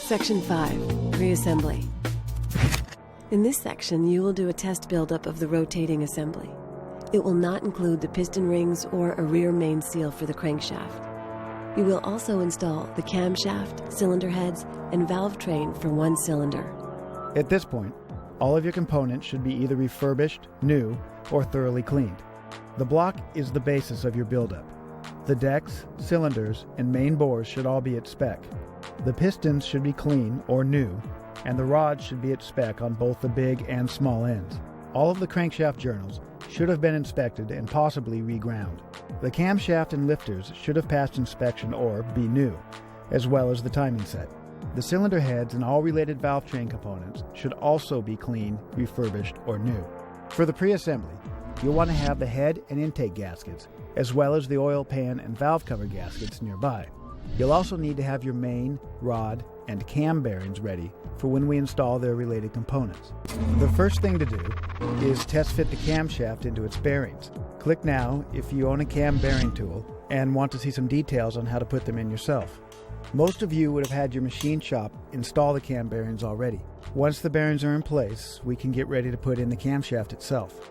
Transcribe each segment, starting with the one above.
Section 5, Pre-Assembly. In this section, you will do a test buildup of the rotating assembly. It will not include the piston rings or a rear main seal for the crankshaft. You will also install the camshaft, cylinder heads, and valve train for one cylinder. At this point, all of your components should be either refurbished, new, or thoroughly cleaned. The block is the basis of your buildup. The decks, cylinders, and main bores should all be at spec. The pistons should be clean or new, and the rods should be at spec on both the big and small ends. All of the crankshaft journals should have been inspected and possibly reground. The camshaft and lifters should have passed inspection or be new, as well as the timing set. The cylinder heads and all related valve train components should also be clean, refurbished, or new. For the pre-assembly, you'll want to have the head and intake gaskets, as well as the oil pan and valve cover gaskets nearby. You'll also need to have your main, rod, and cam bearings ready for when we install their related components. The first thing to do is test fit the camshaft into its bearings. Click now if you own a cam bearing tool and want to see some details on how to put them in yourself. Most of you would have had your machine shop install the cam bearings already. Once the bearings are in place, we can get ready to put in the camshaft itself.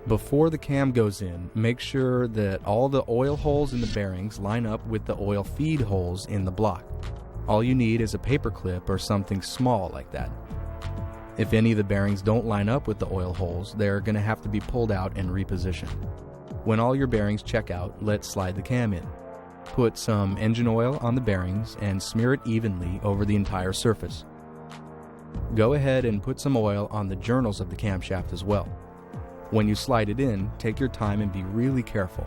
Before the cam goes in, make sure that all the oil holes in the bearings line up with the oil feed holes in the block. All you need is a paper clip or something small like that. If any of the bearings don't line up with the oil holes, they're going to have to be pulled out and repositioned. When all your bearings check out, let's slide the cam in. Put some engine oil on the bearings and smear it evenly over the entire surface. Go ahead and put some oil on the journals of the camshaft as well. When you slide it in, take your time and be really careful.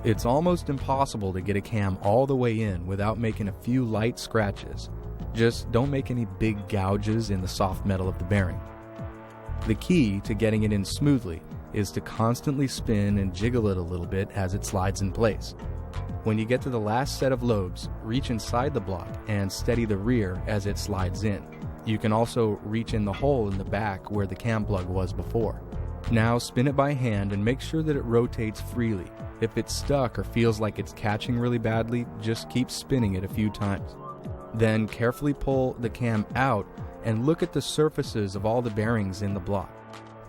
It's almost impossible to get a cam all the way in without making a few light scratches. Just don't make any big gouges in the soft metal of the bearing. The key to getting it in smoothly is to constantly spin and jiggle it a little bit as it slides in place. When you get to the last set of lobes, reach inside the block and steady the rear as it slides in. You can also reach in the hole in the back where the cam plug was before. Now spin it by hand and make sure that it rotates freely. If it's stuck or feels like it's catching really badly, just keep spinning it a few times. Then carefully pull the cam out and look at the surfaces of all the bearings in the block.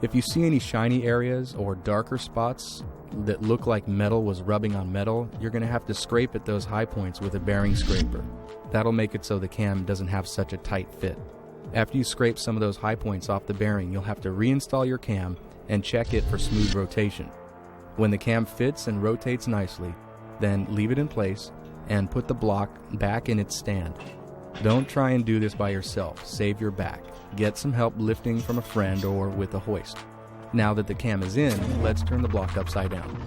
If you see any shiny areas or darker spots that look like metal was rubbing on metal, you're going to have to scrape at those high points with a bearing scraper. That'll make it so the cam doesn't have such a tight fit. After you scrape some of those high points off the bearing, you'll have to reinstall your cam and check it for smooth rotation. When the cam fits and rotates nicely, then leave it in place and put the block back in its stand. Don't try and do this by yourself. Save your back. Get some help lifting from a friend or with a hoist. Now that the cam is in, let's turn the block upside down.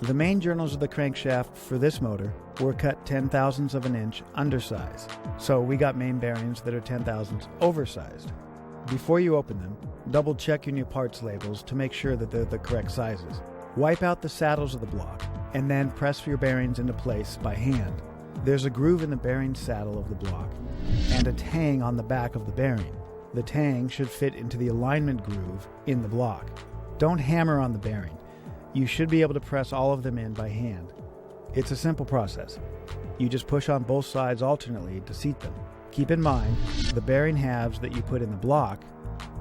The main journals of the crankshaft for this motor were cut 10/1000ths of an inch undersized, so we got main bearings that are 10/1000ths oversized. Before you open them, double check your new parts labels to make sure that they're the correct sizes. Wipe out the saddles of the block and then press your bearings into place by hand. There's a groove in the bearing saddle of the block and a tang on the back of the bearing. The tang should fit into the alignment groove in the block. Don't hammer on the bearing. You should be able to press all of them in by hand. It's a simple process. You just push on both sides alternately to seat them. Keep in mind, the bearing halves that you put in the block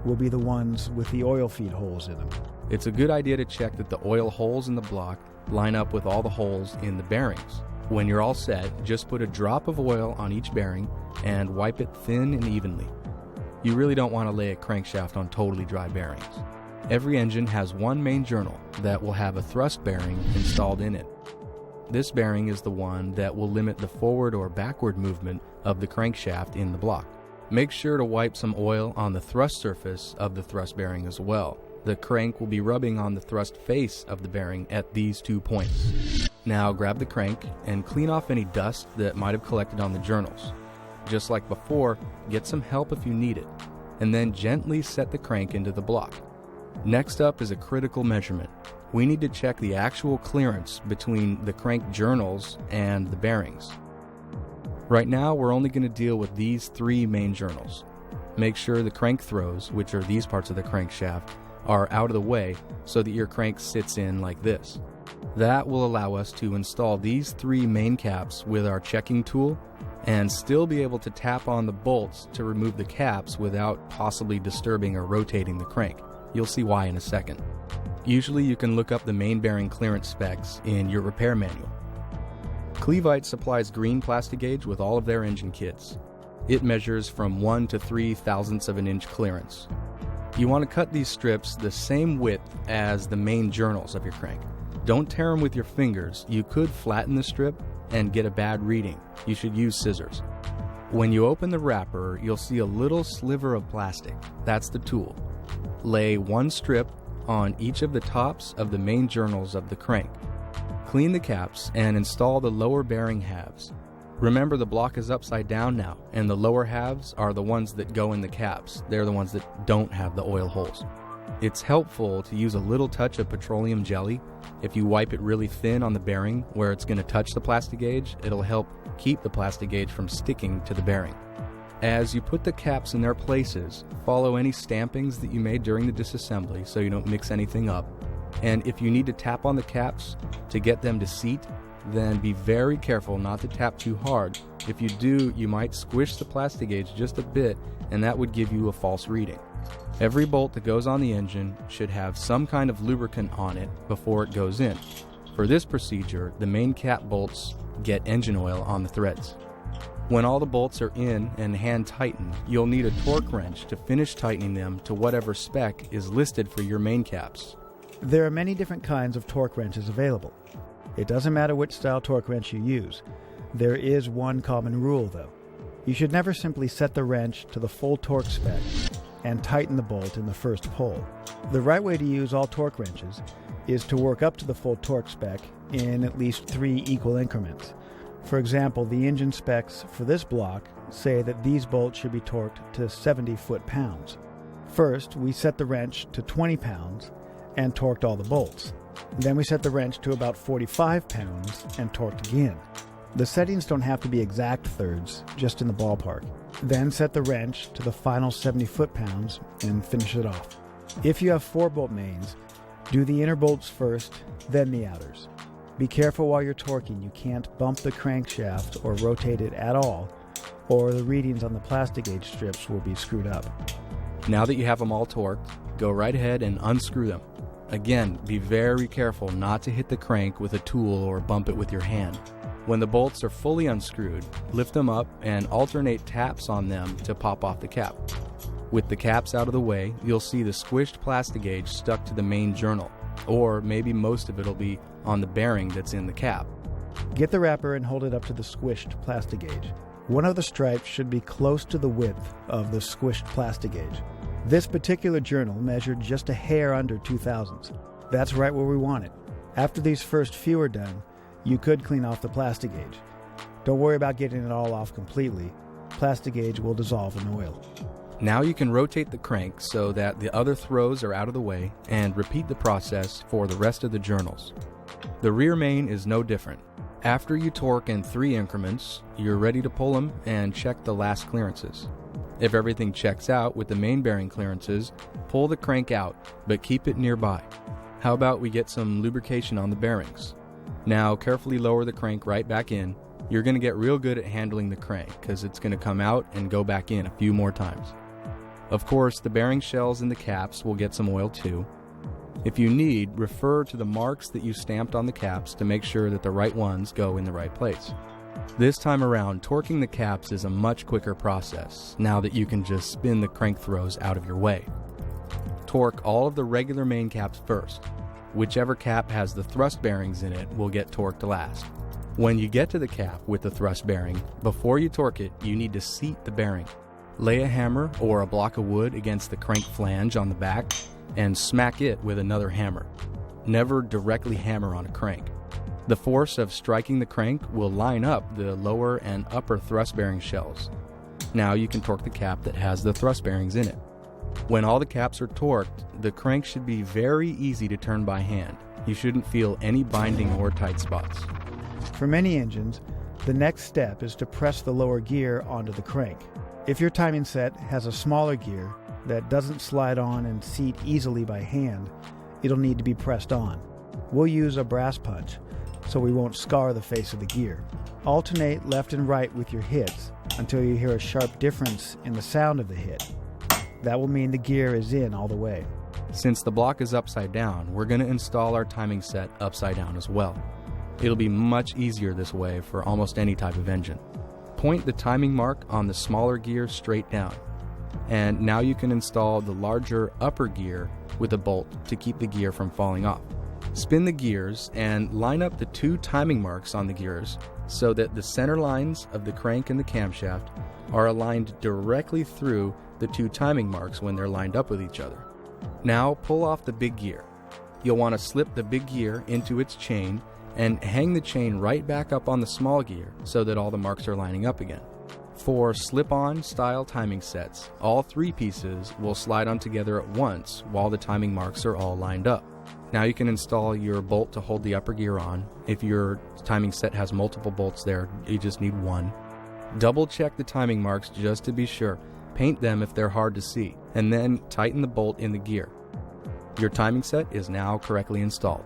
will be the ones with the oil feed holes in them. It's a good idea to check that the oil holes in the block line up with all the holes in the bearings. When you're all set, just put a drop of oil on each bearing and wipe it thin and evenly. You really don't want to lay a crankshaft on totally dry bearings. Every engine has one main journal that will have a thrust bearing installed in it. This bearing is the one that will limit the forward or backward movement of the crankshaft in the block. Make sure to wipe some oil on the thrust surface of the thrust bearing as well. The crank will be rubbing on the thrust face of the bearing at these 2 points. Now grab the crank and clean off any dust that might have collected on the journals. Just like before, get some help if you need it, and then gently set the crank into the block. Next up is a critical measurement. We need to check the actual clearance between the crank journals and the bearings. Right now, we're only going to deal with these 3 main journals. Make sure the crank throws, which are these parts of the crankshaft, are out of the way so that your crank sits in like this. That will allow us to install these 3 main caps with our checking tool and still be able to tap on the bolts to remove the caps without possibly disturbing or rotating the crank. You'll see why in a second. Usually you can look up the main bearing clearance specs in your repair manual. Clevite supplies green plastic gauge with all of their engine kits. It measures from 1 to 3 thousandths of an inch clearance. You want to cut these strips the same width as the main journals of your crank. Don't tear them with your fingers. You could flatten the strip and get a bad reading. You should use scissors. When you open the wrapper, you'll see a little sliver of plastic. That's the tool. Lay one strip on each of the tops of the main journals of the crank. Clean the caps and install the lower bearing halves. Remember, the block is upside down now, and the lower halves are the ones that go in the caps. They're the ones that don't have the oil holes. It's helpful to use a little touch of petroleum jelly. If you wipe it really thin on the bearing where it's going to touch the plastic gauge, it'll help keep the plastic gauge from sticking to the bearing. As you put the caps in their places, follow any stampings that you made during the disassembly so you don't mix anything up. And if you need to tap on the caps to get them to seat, then be very careful not to tap too hard. If you do, you might squish the plastic gauge just a bit, and that would give you a false reading. Every bolt that goes on the engine should have some kind of lubricant on it before it goes in. For this procedure, the main cap bolts get engine oil on the threads. When all the bolts are in and hand tightened, you'll need a torque wrench to finish tightening them to whatever spec is listed for your main caps. There are many different kinds of torque wrenches available. It doesn't matter which style torque wrench you use. There is one common rule though. You should never simply set the wrench to the full torque spec and tighten the bolt in the first pull. The right way to use all torque wrenches is to work up to the full torque spec in at least 3 equal increments. For example, the engine specs for this block say that these bolts should be torqued to 70 foot-pounds. First, we set the wrench to 20 pounds and torqued all the bolts. Then we set the wrench to about 45 pounds and torqued again. The settings don't have to be exact thirds, just in the ballpark. Then set the wrench to the final 70 foot-pounds and finish it off. If you have 4-bolt mains, do the inner bolts first, then the outers. Be careful while you're torquing. You can't bump the crankshaft or rotate it at all, or the readings on the plastic gauge strips will be screwed up. Now that you have them all torqued, go right ahead and unscrew them. Again, be very careful not to hit the crank with a tool or bump it with your hand. When the bolts are fully unscrewed, lift them up and alternate taps on them to pop off the cap. With the caps out of the way, you'll see the squished plastic gauge stuck to the main journal, or maybe most of it will be on the bearing that's in the cap. Get the wrapper and hold it up to the squished plastic gauge. One of the stripes should be close to the width of the squished plastic gauge. This particular journal measured just a hair under 2 thousandths. That's right where we want it. After these first few are done, you could clean off the plastic gauge. Don't worry about getting it all off completely. Plastic gauge will dissolve in oil. Now you can rotate the crank so that the other throws are out of the way and repeat the process for the rest of the journals. The rear main is no different. After you torque in 3 increments, you're ready to pull them and check the last clearances. If everything checks out with the main bearing clearances, pull the crank out, but keep it nearby. How about we get some lubrication on the bearings? Now carefully lower the crank right back in. You're going to get real good at handling the crank because it's going to come out and go back in a few more times. Of course, the bearing shells and the caps will get some oil too. If you need, refer to the marks that you stamped on the caps to make sure that the right ones go in the right place. This time around, torquing the caps is a much quicker process now that you can just spin the crank throws out of your way. Torque all of the regular main caps first. Whichever cap has the thrust bearings in it will get torqued last. When you get to the cap with the thrust bearing, before you torque it, you need to seat the bearing. Lay a hammer or a block of wood against the crank flange on the back and smack it with another hammer. Never directly hammer on a crank. The force of striking the crank will line up the lower and upper thrust bearing shells. Now you can torque the cap that has the thrust bearings in it. When all the caps are torqued, the crank should be very easy to turn by hand. You shouldn't feel any binding or tight spots. For many engines, the next step is to press the lower gear onto the crank. If your timing set has a smaller gear that doesn't slide on and seat easily by hand, it'll need to be pressed on. We'll use a brass punch, so we won't scar the face of the gear. Alternate left and right with your hits until you hear a sharp difference in the sound of the hit. That will mean the gear is in all the way. Since the block is upside down, we're going to install our timing set upside down as well. It'll be much easier this way for almost any type of engine. Point the timing mark on the smaller gear straight down. And now you can install the larger upper gear with a bolt to keep the gear from falling off. Spin the gears and line up the two timing marks on the gears so that the center lines of the crank and the camshaft are aligned directly through the two timing marks when they're lined up with each other. Now pull off the big gear. You'll want to slip the big gear into its chain and hang the chain right back up on the small gear so that all the marks are lining up again. For slip-on style timing sets, all three pieces will slide on together at once while the timing marks are all lined up. Now you can install your bolt to hold the upper gear on. If your timing set has multiple bolts there, you just need one. Double check the timing marks just to be sure. Paint them if they're hard to see, and then tighten the bolt in the gear. Your timing set is now correctly installed.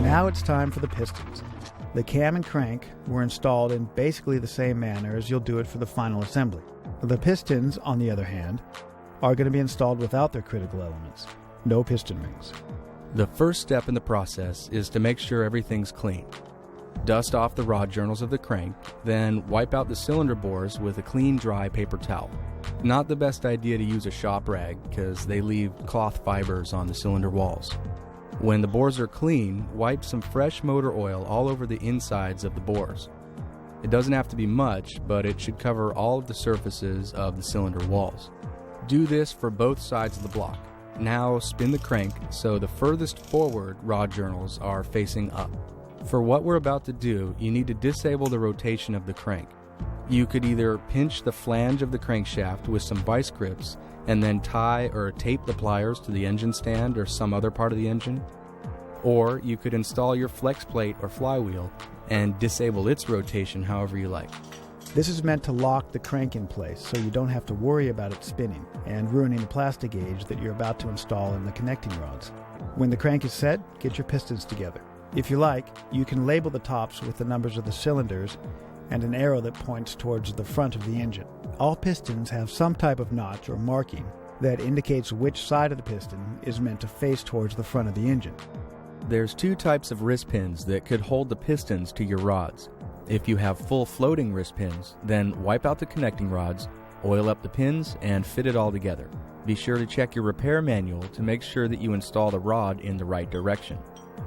Now it's time for the pistons. The cam and crank were installed in basically the same manner as you'll do it for the final assembly. The pistons, on the other hand, are going to be installed without their critical elements. No piston rings. The first step in the process is to make sure everything's clean. Dust off the rod journals of the crank, then wipe out the cylinder bores with a clean, dry paper towel. Not the best idea to use a shop rag because they leave cloth fibers on the cylinder walls. When the bores are clean, wipe some fresh motor oil all over the insides of the bores. It doesn't have to be much, but it should cover all of the surfaces of the cylinder walls. Do this for both sides of the block. Now spin the crank so the furthest forward rod journals are facing up. For what we're about to do, you need to disable the rotation of the crank. You could either pinch the flange of the crankshaft with some vice grips and then tie or tape the pliers to the engine stand or some other part of the engine, or you could install your flex plate or flywheel and disable its rotation however you like. This is meant to lock the crank in place so you don't have to worry about it spinning and ruining the plastic gauge that you're about to install in the connecting rods. When the crank is set, get your pistons together. If you like, you can label the tops with the numbers of the cylinders and an arrow that points towards the front of the engine. All pistons have some type of notch or marking that indicates which side of the piston is meant to face towards the front of the engine. There's two types of wrist pins that could hold the pistons to your rods. If you have full floating wrist pins, then wipe out the connecting rods, oil up the pins, and fit it all together. Be sure to check your repair manual to make sure that you install the rod in the right direction.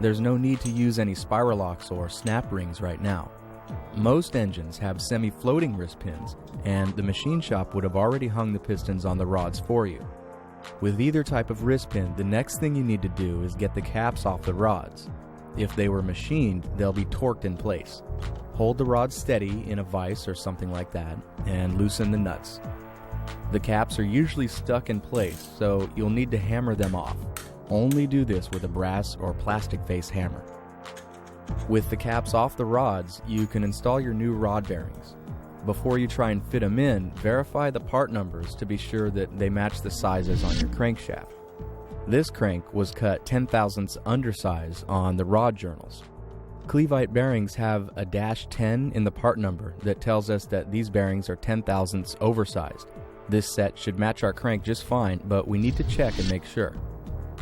There's no need to use any spiral locks or snap rings right now. Most engines have semi-floating wrist pins, and the machine shop would have already hung the pistons on the rods for you. With either type of wrist pin, the next thing you need to do is get the caps off the rods. If they were machined, they'll be torqued in place. Hold the rods steady in a vise or something like that, and loosen the nuts. The caps are usually stuck in place, so you'll need to hammer them off. Only do this with a brass or plastic face hammer. With the caps off the rods, you can install your new rod bearings. Before you try and fit them in, verify the part numbers to be sure that they match the sizes on your crankshaft. This crank was cut 10/1000ths undersize on the rod journals. Clevite bearings have a -10 in the part number that tells us that these bearings are 10/1000ths oversized. This set should match our crank just fine, but we need to check and make sure.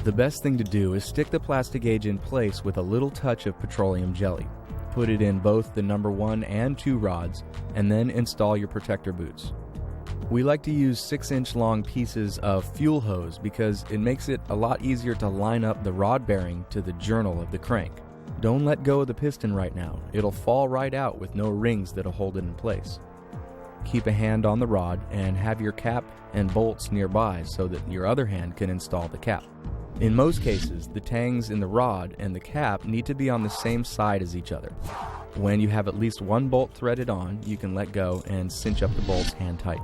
The best thing to do is stick the plastic gauge in place with a little touch of petroleum jelly. Put it in both the number 1 and 2 rods, and then install your protector boots. We like to use 6-inch long pieces of fuel hose because it makes it a lot easier to line up the rod bearing to the journal of the crank. Don't let go of the piston right now. It'll fall right out with no rings that'll hold it in place. Keep a hand on the rod and have your cap and bolts nearby so that your other hand can install the cap. In most cases, the tangs in the rod and the cap need to be on the same side as each other. When you have at least one bolt threaded on, you can let go and cinch up the bolts hand tight.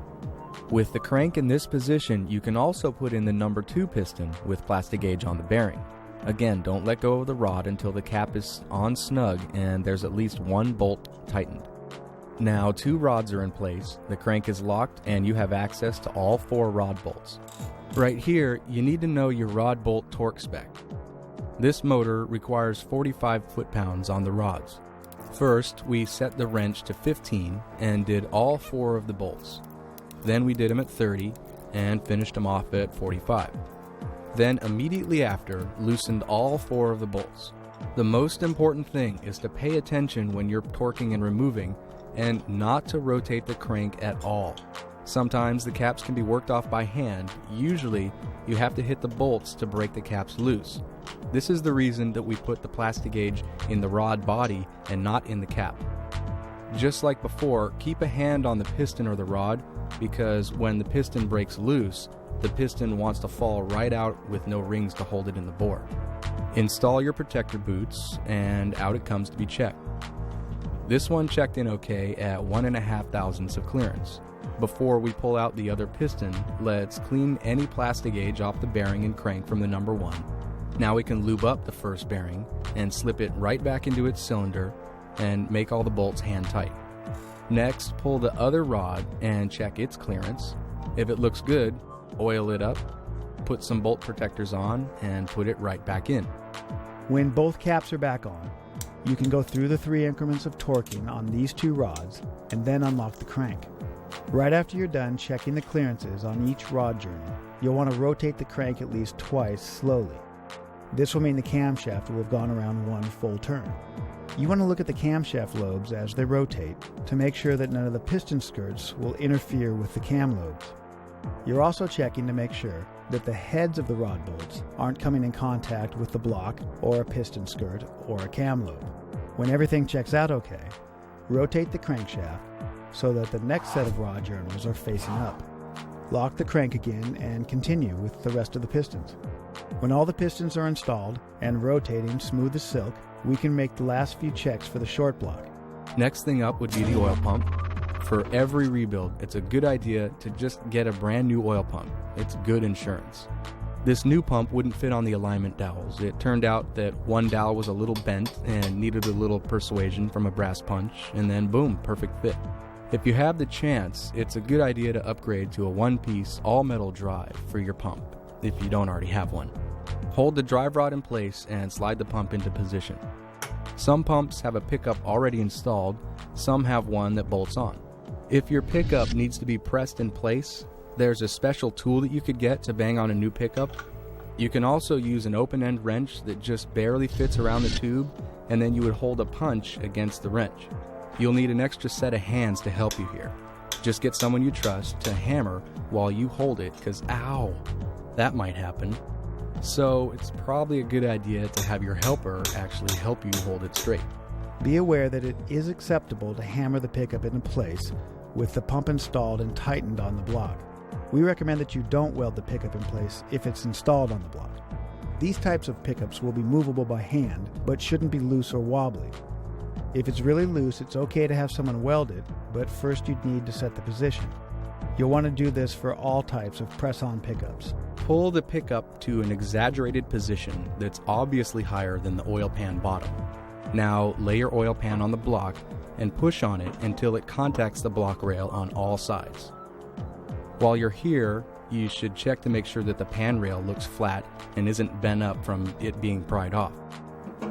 With the crank in this position, you can also put in the number 2 piston with plastic gauge on the bearing. Again, don't let go of the rod until the cap is on snug and there's at least one bolt tightened. Now 2 rods are in place, the crank is locked, and you have access to all 4 rod bolts. Right here, you need to know your rod bolt torque spec. This motor requires 45 foot-pounds on the rods. First, we set the wrench to 15 and did all 4 of the bolts. Then we did them at 30 and finished them off at 45. Then immediately after, loosened all 4 of the bolts. The most important thing is to pay attention when you're torquing and removing, and not to rotate the crank at all. Sometimes the caps can be worked off by hand. Usually, you have to hit the bolts to break the caps loose. This is the reason that we put the plastic gauge in the rod body and not in the cap. Just like before, keep a hand on the piston or the rod, because when the piston breaks loose, the piston wants to fall right out with no rings to hold it in the bore. Install your protector boots, and out it comes to be checked. This one checked in okay at 1.5 thousandths of clearance. Before we pull out the other piston, let's clean any plastic gauge off the bearing and crank from the number 1. Now we can lube up the first bearing and slip it right back into its cylinder and make all the bolts hand tight. Next, pull the other rod and check its clearance. If it looks good, oil it up, put some bolt protectors on, and put it right back in. When both caps are back on, you can go through the 3 increments of torquing on these 2 rods and then unlock the crank. Right after you're done checking the clearances on each rod journey, you'll want to rotate the crank at least twice slowly. This will mean the camshaft will have gone around 1 full turn. You want to look at the camshaft lobes as they rotate to make sure that none of the piston skirts will interfere with the cam lobes. You're also checking to make sure that the heads of the rod bolts aren't coming in contact with the block or a piston skirt or a cam lobe. When everything checks out okay, rotate the crankshaft so that the next set of rod journals are facing up. Lock the crank again and continue with the rest of the pistons. When all the pistons are installed and rotating smooth as silk, we can make the last few checks for the short block. Next thing up would be the oil pump. For every rebuild, it's a good idea to just get a brand new oil pump. It's good insurance. This new pump wouldn't fit on the alignment dowels. It turned out that one dowel was a little bent and needed a little persuasion from a brass punch, and then boom, perfect fit. If you have the chance, it's a good idea to upgrade to a one-piece all-metal drive for your pump, if you don't already have one. Hold the drive rod in place and slide the pump into position. Some pumps have a pickup already installed, some have one that bolts on. If your pickup needs to be pressed in place, there's a special tool that you could get to bang on a new pickup. You can also use an open-end wrench that just barely fits around the tube, and then you would hold a punch against the wrench. You'll need an extra set of hands to help you here. Just get someone you trust to hammer while you hold it, because ow, that might happen. So it's probably a good idea to have your helper actually help you hold it straight. Be aware that it is acceptable to hammer the pickup into place with the pump installed and tightened on the block. We recommend that you don't weld the pickup in place if it's installed on the block. These types of pickups will be movable by hand, but shouldn't be loose or wobbly. If it's really loose, it's okay to have someone weld it, but first you'd need to set the position. You'll want to do this for all types of press-on pickups. Pull the pickup to an exaggerated position that's obviously higher than the oil pan bottom. Now lay your oil pan on the block and push on it until it contacts the block rail on all sides. While you're here, you should check to make sure that the pan rail looks flat and isn't bent up from it being pried off.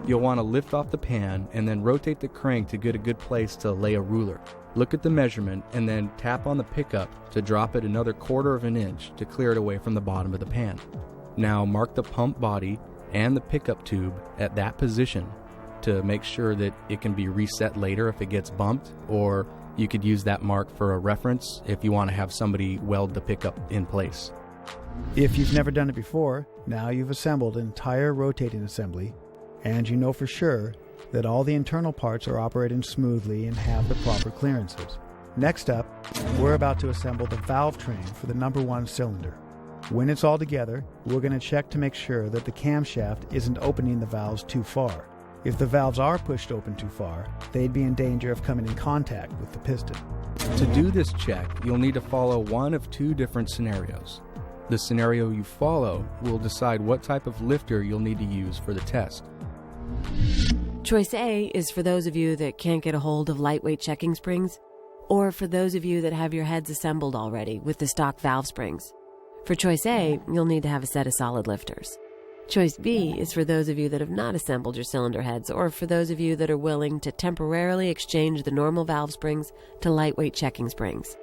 You'll want to lift off the pan and then rotate the crank to get a good place to lay a ruler. Look at the measurement and then tap on the pickup to drop it another 1/4 of an inch to clear it away from the bottom of the pan. Now mark the pump body and the pickup tube at that position to make sure that it can be reset later if it gets bumped, or you could use that mark for a reference if you want to have somebody weld the pickup in place. If you've never done it before, now you've assembled an entire rotating assembly, and you know for sure that all the internal parts are operating smoothly and have the proper clearances. Next up, we're about to assemble the valve train for the number 1 cylinder. When it's all together, we're going to check to make sure that the camshaft isn't opening the valves too far. If the valves are pushed open too far, they'd be in danger of coming in contact with the piston. To do this check, you'll need to follow one of 2 different scenarios. The scenario you follow will decide what type of lifter you'll need to use for the test. Choice A is for those of you that can't get a hold of lightweight checking springs, or for those of you that have your heads assembled already with the stock valve springs. For choice A, you'll need to have a set of solid lifters. Choice B is for those of you that have not assembled your cylinder heads, or for those of you that are willing to temporarily exchange the normal valve springs to lightweight checking springs.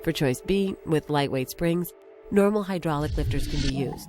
For choice B, with lightweight springs, normal hydraulic lifters can be used.